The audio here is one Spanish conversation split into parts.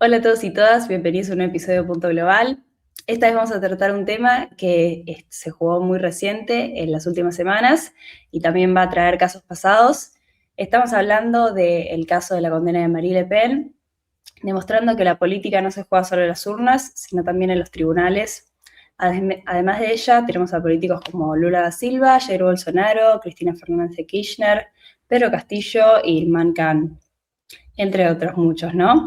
Hola a todos y todas, bienvenidos a un episodio de Punto Global. Esta vez vamos a tratar un tema que se jugó muy reciente en las últimas semanas y también va a traer casos pasados. Estamos hablando del caso de la condena de Marine Le Pen, demostrando que la política no se juega solo en las urnas, sino también en los tribunales. Además de ella, tenemos a políticos como Lula da Silva, Jair Bolsonaro, Cristina Fernández de Kirchner, Pedro Castillo y Ilman Khan, entre otros muchos, ¿no?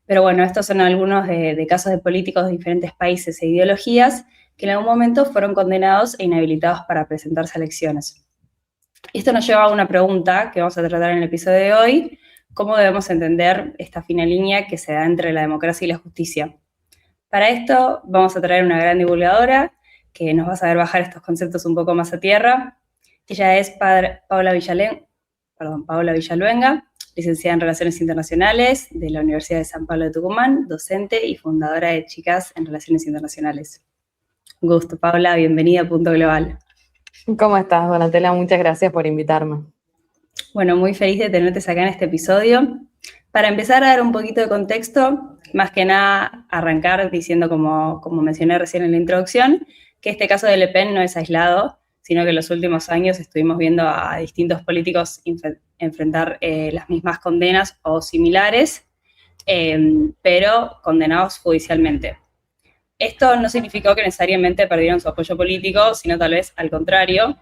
Pero bueno, estos son algunos de casos de políticos de diferentes países e ideologías que en algún momento fueron condenados e inhabilitados para presentarse a elecciones. Esto nos lleva a una pregunta que vamos a tratar en el episodio de hoy: ¿cómo debemos entender esta fina línea que se da entre la democracia y la justicia? Para esto vamos a traer una gran divulgadora que nos va a saber bajar estos conceptos un poco más a tierra. Ella es Paula Villaluenga, licenciada en Relaciones Internacionales de la Universidad de San Pablo de Tucumán, docente y fundadora de Chicas en Relaciones Internacionales. Un gusto, Paula, bienvenida a Punto Global. ¿Cómo estás, Donatella? Muchas gracias por invitarme. Bueno, muy feliz de tenerte acá en este episodio. Para empezar a dar un poquito de contexto, más que nada arrancar diciendo, como mencioné recién en la introducción, que este caso de Le Pen no es aislado, sino que en los últimos años estuvimos viendo a distintos políticos enfrentar las mismas condenas o similares, pero condenados judicialmente. Esto no significó que necesariamente perdieron su apoyo político, sino tal vez al contrario.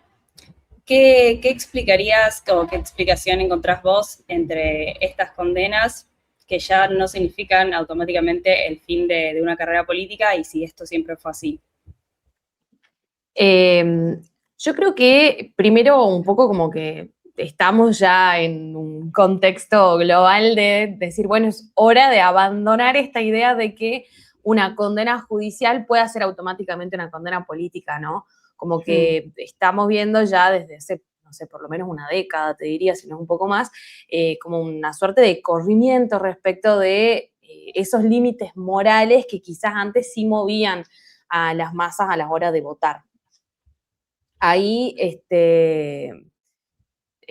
¿Qué explicarías o qué explicación encontrás vos entre estas condenas que ya no significan automáticamente el fin de una carrera política, y si esto siempre fue así? Yo creo que primero un poco como que estamos ya en un contexto global de decir, bueno, es hora de abandonar esta idea de que una condena judicial pueda ser automáticamente una condena política, ¿no? Como que estamos viendo ya desde hace, no sé, por lo menos una década, te diría, si no es un poco más, como una suerte de corrimiento respecto de esos límites morales que quizás antes sí movían a las masas a la hora de votar. Ahí es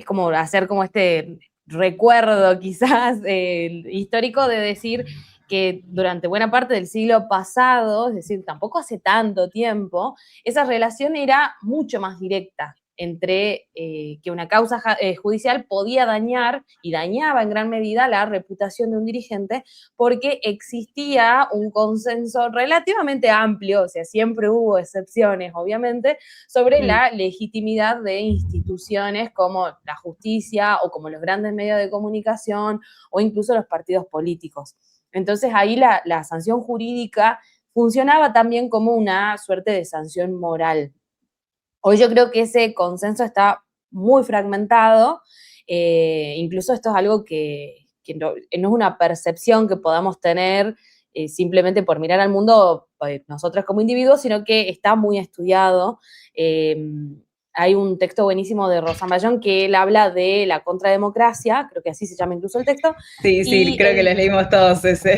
como hacer como este recuerdo quizás histórico de decir que durante buena parte del siglo pasado, es decir, tampoco hace tanto tiempo, esa relación era mucho más directa entre que una causa judicial podía dañar y dañaba en gran medida la reputación de un dirigente porque existía un consenso relativamente amplio, o sea, siempre hubo excepciones, obviamente, sobre la legitimidad de instituciones como la justicia o como los grandes medios de comunicación o incluso los partidos políticos. Entonces ahí la sanción jurídica funcionaba también como una suerte de sanción moral. Hoy yo creo que ese consenso está muy fragmentado, incluso esto es algo que no es una percepción que podamos tener simplemente por mirar al mundo nosotros como individuos, sino que está muy estudiado. Hay un texto buenísimo de Rosa Mayón que él habla de la contrademocracia, creo que así se llama incluso el texto. Sí, creo que les leímos todos ese.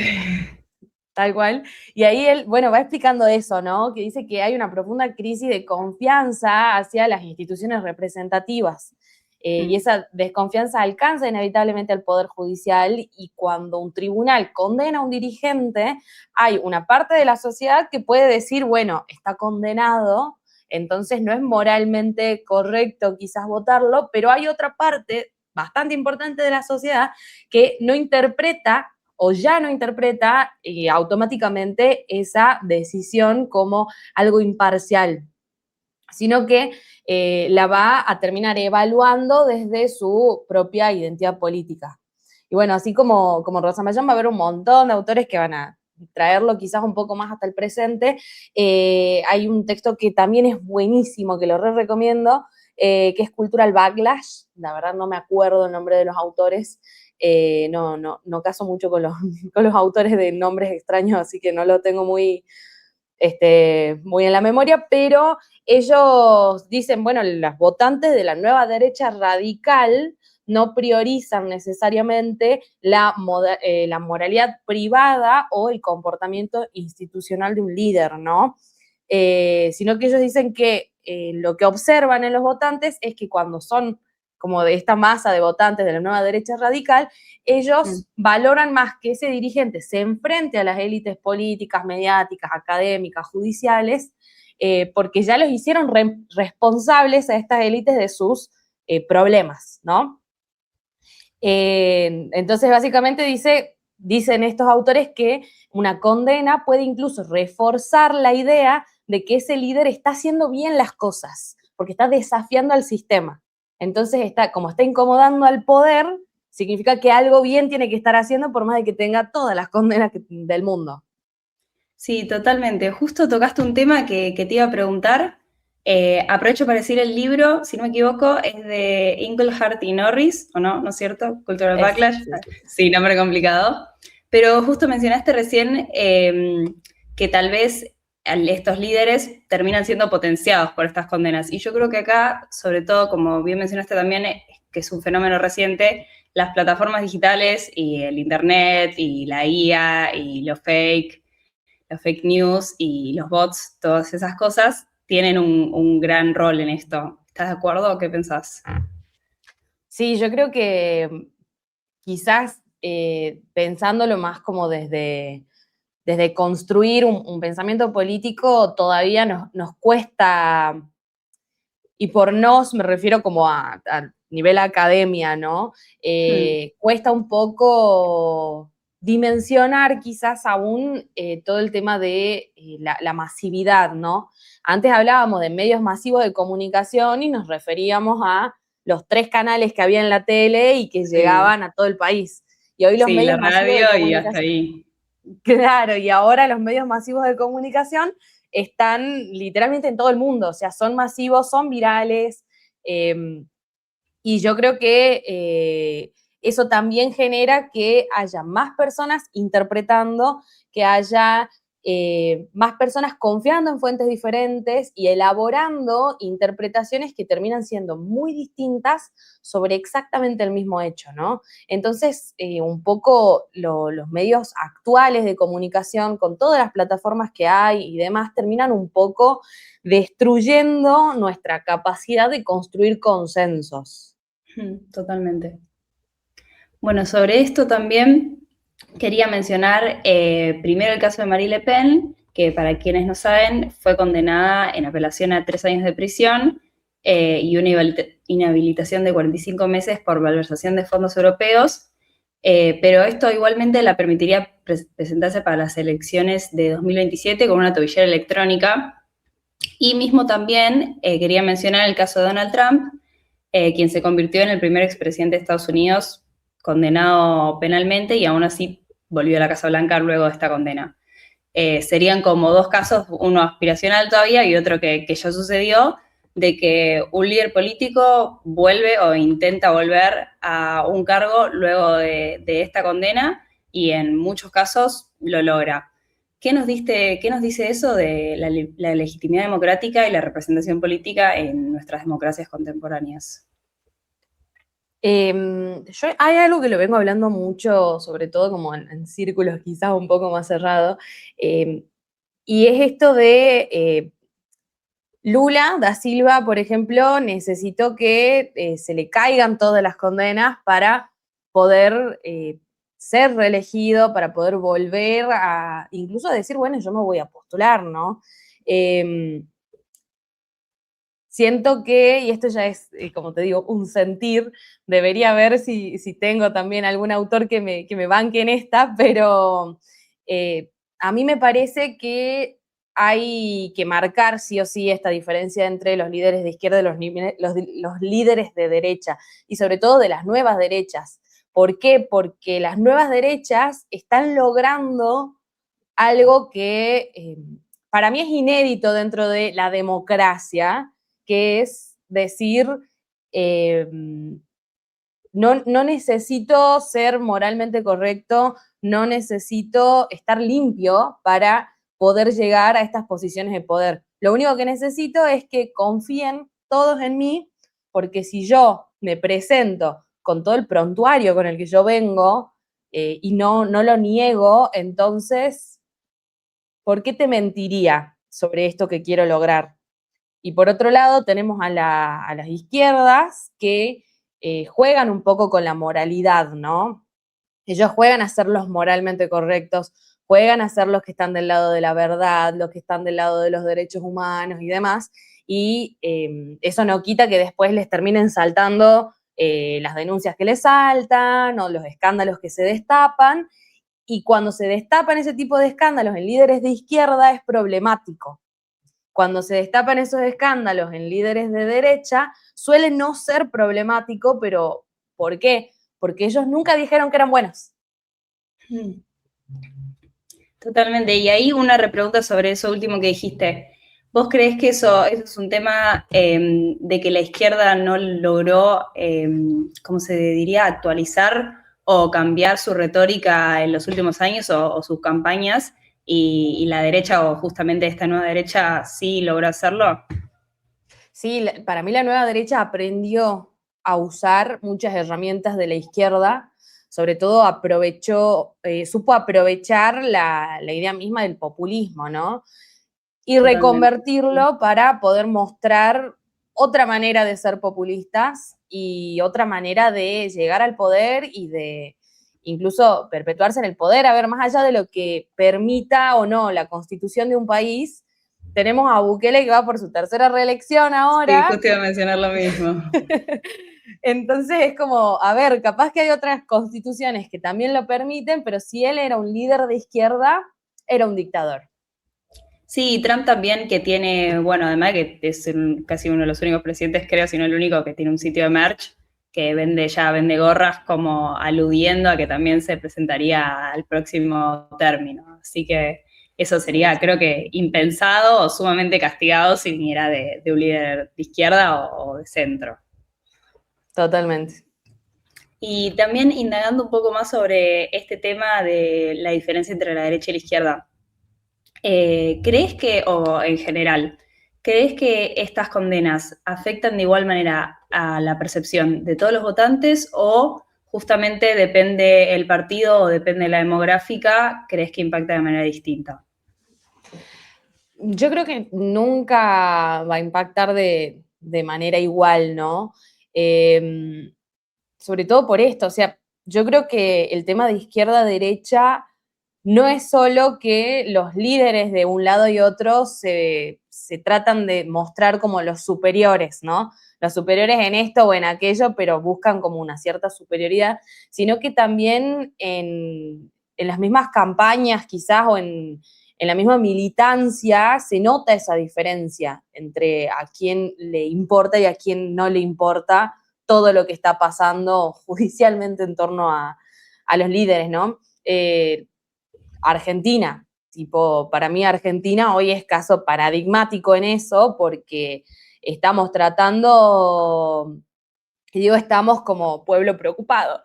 Tal cual. Y ahí él, bueno, va explicando eso, ¿no? Que dice que hay una profunda crisis de confianza hacia las instituciones representativas. Y esa desconfianza alcanza inevitablemente al Poder Judicial, y cuando un tribunal condena a un dirigente, hay una parte de la sociedad que puede decir, bueno, está condenado, entonces no es moralmente correcto quizás votarlo, pero hay otra parte bastante importante de la sociedad que no interpreta o ya no interpreta automáticamente esa decisión como algo imparcial, sino que la va a terminar evaluando desde su propia identidad política. Y bueno, así como Rosa Mayán, va a haber un montón de autores que van a traerlo quizás un poco más hasta el presente. Hay un texto que también es buenísimo, que lo recomiendo, que es Cultural Backlash. La verdad no me acuerdo el nombre de los autores, no caso mucho con los autores de nombres extraños, así que no lo tengo muy en la memoria, pero ellos dicen, bueno, los votantes de la nueva derecha radical no priorizan necesariamente la moralidad privada o el comportamiento institucional de un líder, ¿no? Sino que ellos dicen que lo que observan en los votantes es que cuando son como de esta masa de votantes de la nueva derecha radical, ellos valoran más que ese dirigente se enfrente a las élites políticas, mediáticas, académicas, judiciales, porque ya los hicieron responsables a estas élites de sus problemas, ¿no? Entonces, básicamente dicen estos autores que una condena puede incluso reforzar la idea de que ese líder está haciendo bien las cosas, porque está desafiando al sistema. Entonces, como está incomodando al poder, significa que algo bien tiene que estar haciendo por más de que tenga todas las condenas del mundo. Sí, totalmente. Justo tocaste un tema que te iba a preguntar. Aprovecho para decir el libro, si no me equivoco, es de Inglehart y Norris, ¿o no? ¿No es cierto? Cultural Backlash. Sí. Sí, nombre complicado. Pero justo mencionaste recién que tal vez estos líderes terminan siendo potenciados por estas condenas. Y yo creo que acá, sobre todo, como bien mencionaste también, que es un fenómeno reciente, las plataformas digitales y el internet y la IA y los fake news y los bots, todas esas cosas, tienen un gran rol en esto. ¿Estás de acuerdo o qué pensás? Sí, yo creo que quizás pensándolo más como desde construir un pensamiento político, todavía nos cuesta, y por nos me refiero como a nivel academia, ¿no? Cuesta un poco dimensionar quizás aún todo el tema de la masividad, ¿no? Antes hablábamos de medios masivos de comunicación y nos referíamos a los 3 canales que había en la tele y que llegaban a todo el país. Y hoy los Sí, medios la masivos de radio y hasta comunicación... ahí. Claro, y ahora los medios masivos de comunicación están literalmente en todo el mundo, o sea, son masivos, son virales, y yo creo que eso también genera que haya más personas interpretando, que haya más personas confiando en fuentes diferentes y elaborando interpretaciones que terminan siendo muy distintas sobre exactamente el mismo hecho, ¿no? Entonces, un poco los medios actuales de comunicación, con todas las plataformas que hay y demás, terminan un poco destruyendo nuestra capacidad de construir consensos. Totalmente. Bueno, sobre esto también quería mencionar primero el caso de Marie Le Pen, que para quienes no saben fue condenada en apelación a 3 años de prisión y una inhabilitación de 45 meses por malversación de fondos europeos, pero esto igualmente la permitiría presentarse para las elecciones de 2027 con una tobillera electrónica. Y mismo también quería mencionar el caso de Donald Trump, quien se convirtió en el primer expresidente de Estados Unidos condenado penalmente y aún así volvió a la Casa Blanca luego de esta condena. Serían como 2 casos, uno aspiracional todavía y otro que ya sucedió, de que un líder político vuelve o intenta volver a un cargo luego de esta condena y en muchos casos lo logra. ¿Qué nos dice eso de la legitimidad democrática y la representación política en nuestras democracias contemporáneas? Hay algo que lo vengo hablando mucho, sobre todo como en círculos quizás un poco más cerrados, y es esto de Lula da Silva, por ejemplo, necesitó que se le caigan todas las condenas para poder ser reelegido, para poder volver a, incluso a decir, bueno, yo me voy a postular, ¿no? Siento que, y esto ya es, como te digo, un sentir, debería ver si tengo también algún autor que me banque en esta, pero a mí me parece que hay que marcar sí o sí esta diferencia entre los líderes de izquierda y los líderes de derecha, y sobre todo de las nuevas derechas. ¿Por qué? Porque las nuevas derechas están logrando algo que para mí es inédito dentro de la democracia, que es decir, no necesito ser moralmente correcto, no necesito estar limpio para poder llegar a estas posiciones de poder. Lo único que necesito es que confíen todos en mí, porque si yo me presento con todo el prontuario con el que yo vengo y no lo niego, entonces, ¿por qué te mentiría sobre esto que quiero lograr? Y por otro lado tenemos a las izquierdas que juegan un poco con la moralidad, ¿no? Ellos juegan a ser los moralmente correctos, juegan a ser los que están del lado de la verdad, los que están del lado de los derechos humanos y demás, y eso no quita que después les terminen saltando las denuncias que les saltan o los escándalos que se destapan, y cuando se destapan ese tipo de escándalos en líderes de izquierda es problemático. Cuando se destapan esos escándalos en líderes de derecha, suele no ser problemático, pero ¿por qué? Porque ellos nunca dijeron que eran buenos. Totalmente. Y ahí una repregunta sobre eso último que dijiste. ¿Vos creés que eso es un tema de que la izquierda no logró, ¿cómo se diría?, actualizar o cambiar su retórica en los últimos años o sus campañas, y la derecha, o justamente esta nueva derecha, sí logró hacerlo? Sí, para mí la nueva derecha aprendió a usar muchas herramientas de la izquierda, sobre todo supo aprovechar la idea misma del populismo, ¿no? Y Totalmente. reconvertirlo para poder mostrar otra manera de ser populistas y otra manera de llegar al poder y de incluso perpetuarse en el poder. A ver, más allá de lo que permita o no la constitución de un país, tenemos a Bukele que va por su tercera reelección ahora. Sí, justo iba a mencionar lo mismo. Entonces es como, a ver, capaz que hay otras constituciones que también lo permiten, pero si él era un líder de izquierda, era un dictador. Sí, Trump también, que tiene, bueno, además que es casi uno de los únicos presidentes, creo, si no el único, que tiene un sitio de merch, que vende gorras, como aludiendo a que también se presentaría al próximo término. Así que eso sería, creo que, impensado o sumamente castigado si viniera de un líder de izquierda o de centro. Totalmente. Y también indagando un poco más sobre este tema de la diferencia entre la derecha y la izquierda. ¿Crees que, o en general, crees que estas condenas afectan de igual manera a la percepción de todos los votantes, o justamente depende el partido o depende la demográfica, crees que impacta de manera distinta? Yo creo que nunca va a impactar de manera igual, ¿no? Sobre todo por esto, o sea, yo creo que el tema de izquierda-derecha no es solo que los líderes de un lado y otro se tratan de mostrar como los superiores, ¿no? Los superiores en esto o en aquello, pero buscan como una cierta superioridad, sino que también en las mismas campañas quizás o en la misma militancia se nota esa diferencia entre a quién le importa y a quién no le importa todo lo que está pasando judicialmente en torno a los líderes, ¿no? Argentina, tipo, para mí Argentina hoy es caso paradigmático en eso, porque estamos tratando, y digo estamos como pueblo preocupado,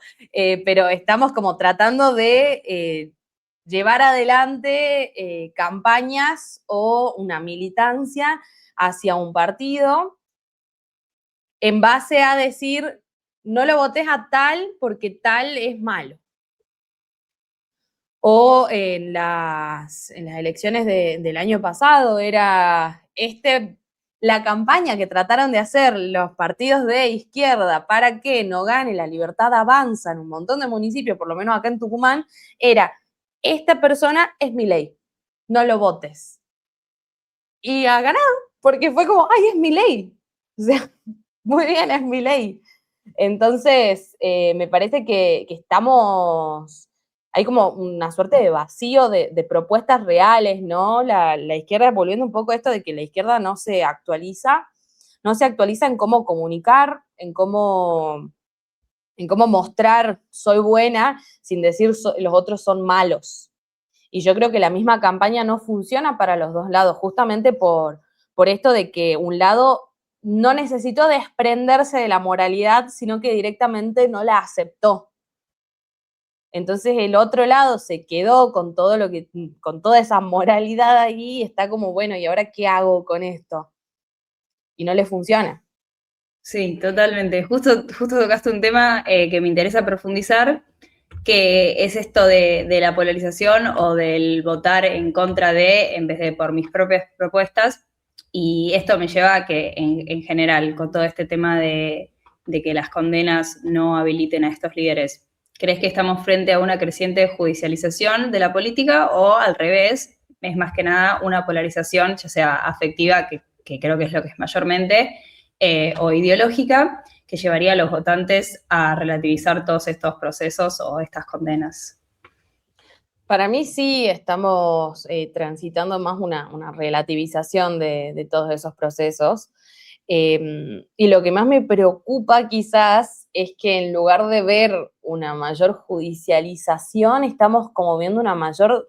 pero estamos como tratando de llevar adelante campañas o una militancia hacia un partido en base a decir, no lo votes a tal porque tal es malo. O en las elecciones del año pasado era la campaña que trataron de hacer los partidos de izquierda para que no gane La Libertad Avanza en un montón de municipios, por lo menos acá en Tucumán, era, esta persona es Milei, no lo votes. Y ha ganado, porque fue como, ay, es Milei. O sea, muy bien, es Milei. Entonces, me parece que estamos, hay como una suerte de vacío de propuestas reales, ¿no? La izquierda, volviendo un poco a esto de que la izquierda no se actualiza en cómo comunicar, en cómo mostrar soy buena sin decir los otros son malos. Y yo creo que la misma campaña no funciona para los dos lados, justamente por esto de que un lado no necesitó desprenderse de la moralidad, sino que directamente no la aceptó. Entonces el otro lado se quedó con con toda esa moralidad ahí y está como, bueno, ¿y ahora qué hago con esto? Y no le funciona. Sí, totalmente. Justo tocaste un tema que me interesa profundizar, que es esto de la polarización o del votar en contra de, en vez de por mis propias propuestas. Y esto me lleva a que, en general, con todo este tema de de que las condenas no habiliten a estos líderes? ¿Crees que estamos frente a una creciente judicialización de la política o al revés? Es más que nada una polarización, ya sea afectiva, que creo que es lo que es mayormente, o ideológica, que llevaría a los votantes a relativizar todos estos procesos o estas condenas. Para mí sí estamos transitando más una relativización de todos esos procesos. Y lo que más me preocupa quizás es que en lugar de ver una mayor judicialización, estamos como viendo una mayor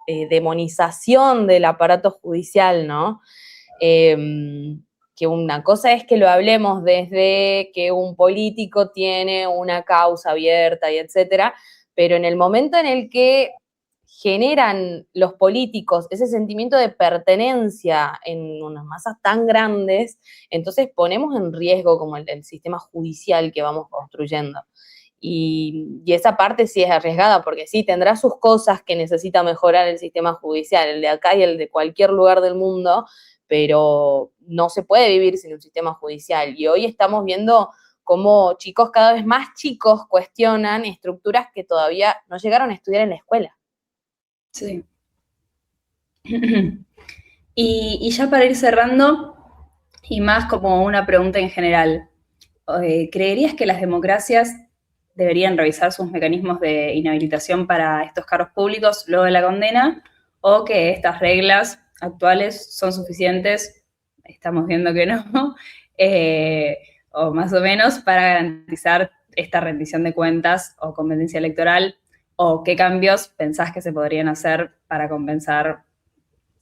demonización del aparato judicial, ¿no? Que una cosa es que lo hablemos desde que un político tiene una causa abierta y etcétera, pero en el momento en el que generan los políticos ese sentimiento de pertenencia en unas masas tan grandes, entonces ponemos en riesgo como el sistema judicial que vamos construyendo. Y esa parte sí es arriesgada, porque sí, tendrá sus cosas que necesita mejorar el sistema judicial, el de acá y el de cualquier lugar del mundo, pero no se puede vivir sin un sistema judicial. Y hoy estamos viendo cómo chicos cada vez más chicos cuestionan estructuras que todavía no llegaron a estudiar en la escuela. Sí. Y ya para ir cerrando, y más como una pregunta en general, ¿creerías que las democracias deberían revisar sus mecanismos de inhabilitación para estos cargos públicos luego de la condena, o que estas reglas actuales son suficientes? Estamos viendo que no, o más o menos, para garantizar esta rendición de cuentas o competencia electoral, o qué cambios pensás que se podrían hacer para compensar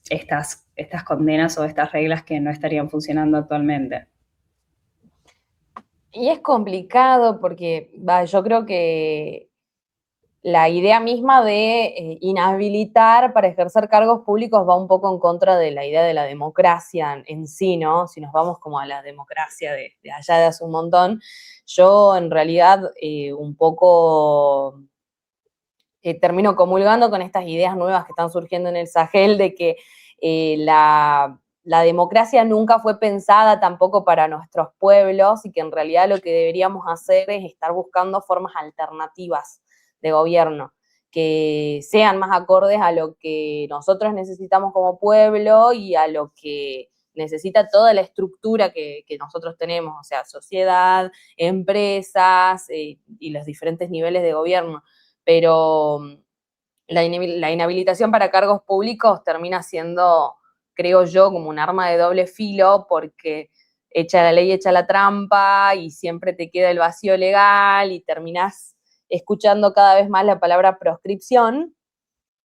estas condenas o estas reglas que no estarían funcionando actualmente. Y es complicado porque yo creo que la idea misma de inhabilitar para ejercer cargos públicos va un poco en contra de la idea de la democracia en sí, ¿no? Si nos vamos como a la democracia de allá de hace un montón, yo en realidad un poco termino comulgando con estas ideas nuevas que están surgiendo en el Sahel de que la democracia nunca fue pensada tampoco para nuestros pueblos y que en realidad lo que deberíamos hacer es estar buscando formas alternativas de gobierno que sean más acordes a lo que nosotros necesitamos como pueblo y a lo que necesita toda la estructura que nosotros tenemos, o sea, sociedad, empresas y los diferentes niveles de gobierno. Pero la inhabilitación para cargos públicos termina siendo, creo yo, como un arma de doble filo, porque echa la ley, echa la trampa, y siempre te queda el vacío legal, y terminás escuchando cada vez más la palabra proscripción,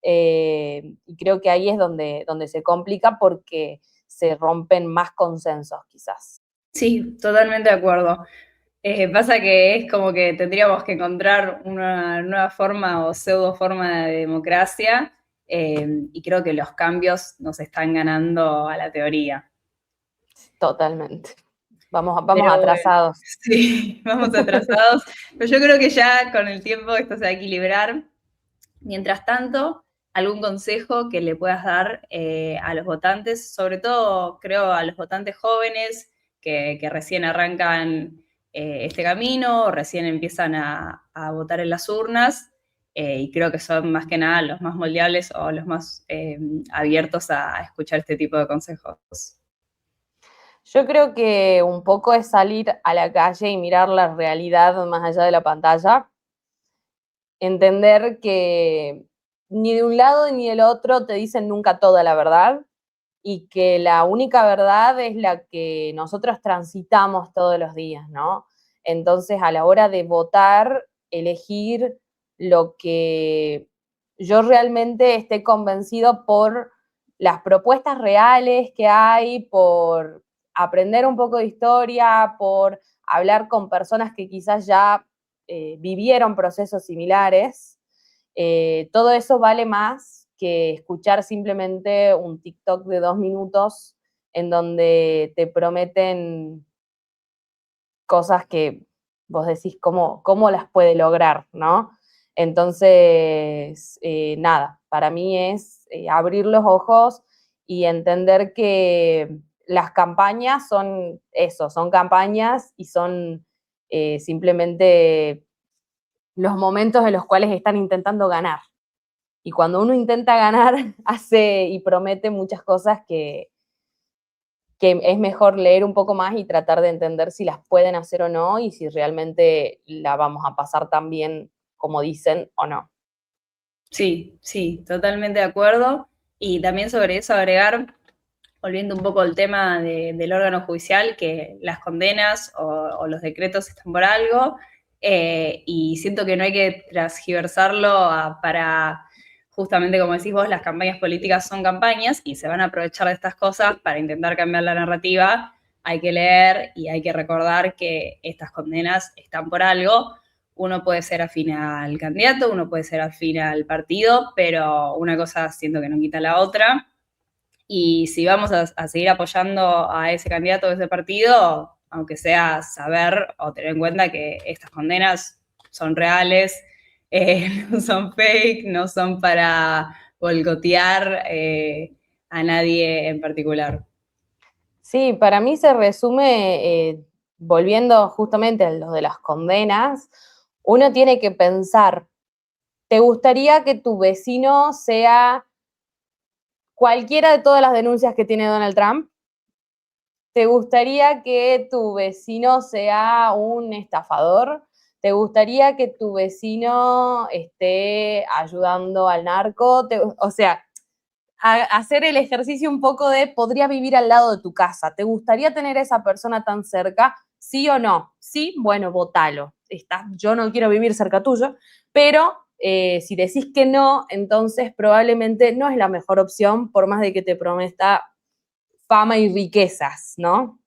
y creo que ahí es donde se complica, porque se rompen más consensos, quizás. Sí, totalmente de acuerdo. Pasa que es como que tendríamos que encontrar una nueva forma o pseudo forma de democracia, y creo que los cambios nos están ganando a la teoría. Totalmente. Vamos Pero bueno, atrasados. sí, vamos atrasados, pero yo creo que ya con el tiempo esto se va a equilibrar. Mientras tanto, ¿algún consejo que le puedas dar a los votantes, sobre todo creo a los votantes jóvenes que recién arrancan este camino, o recién empiezan a votar en las urnas, y creo que son más que nada los más moldeables o los más abiertos a escuchar este tipo de consejos? Yo creo que un poco es salir a la calle y mirar la realidad más allá de la pantalla, entender que ni de un lado ni del otro te dicen nunca toda la verdad, y que la única verdad es la que nosotros transitamos todos los días, ¿no? Entonces, a la hora de votar, elegir lo que yo realmente esté convencido por las propuestas reales que hay, por aprender un poco de historia, por hablar con personas que quizás ya vivieron procesos similares. Todo eso vale más que escuchar simplemente un TikTok de 2 minutos en donde te prometen cosas que vos decís cómo las puede lograr, ¿no? Entonces, nada, para mí es abrir los ojos y entender que las campañas son eso, son campañas y son simplemente los momentos en los cuales están intentando ganar. Y cuando uno intenta ganar, hace y promete muchas cosas que es mejor leer un poco más y tratar de entender si las pueden hacer o no y si realmente la vamos a pasar tan bien como dicen o no. Sí, sí, totalmente de acuerdo. Y también sobre eso agregar, volviendo un poco al tema del órgano judicial, que las condenas o los decretos están por algo, y siento que no hay que transgiversarlo para, justamente como decís vos, las campañas políticas son campañas y se van a aprovechar de estas cosas para intentar cambiar la narrativa. Hay que leer y hay que recordar que estas condenas están por algo. Uno puede ser afín al candidato, uno puede ser afín al partido, pero una cosa siento que no quita la otra. Y si vamos a seguir apoyando a ese candidato o ese partido, aunque sea saber o tener en cuenta que estas condenas son reales, no son fake, no son para boicotear a nadie en particular. Sí, para mí se resume, volviendo justamente a lo de las condenas, uno tiene que pensar, ¿te gustaría que tu vecino sea cualquiera de todas las denuncias que tiene Donald Trump? ¿Te gustaría que tu vecino sea un estafador? ¿Te gustaría que tu vecino esté ayudando al narco? O sea, hacer el ejercicio un poco de podría vivir al lado de tu casa. ¿Te gustaría tener a esa persona tan cerca? ¿Sí o no? Sí, bueno, votalo. Yo no quiero vivir cerca tuyo, pero si decís que no, entonces probablemente no es la mejor opción, por más de que te prometa fama y riquezas, ¿no?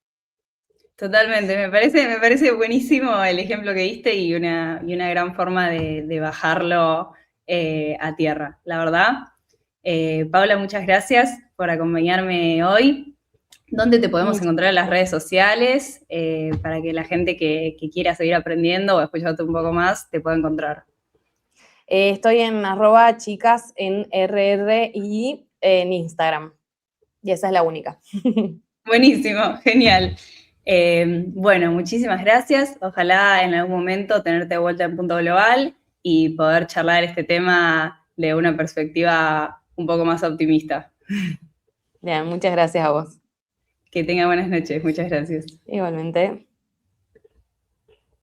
Totalmente, me parece buenísimo el ejemplo que diste y una gran forma de bajarlo a tierra, la verdad. Paula, muchas gracias por acompañarme hoy. ¿Dónde te podemos encontrar en las redes sociales para que la gente que quiera seguir aprendiendo o escucharte un poco más te pueda encontrar? Estoy en @chicas en RR y en Instagram. Y esa es la única. Buenísimo, genial. Bueno, muchísimas gracias. Ojalá en algún momento tenerte de vuelta en Punto Global y poder charlar este tema de una perspectiva un poco más optimista. Bien, muchas gracias a vos. Que tenga buenas noches. Muchas gracias. Igualmente.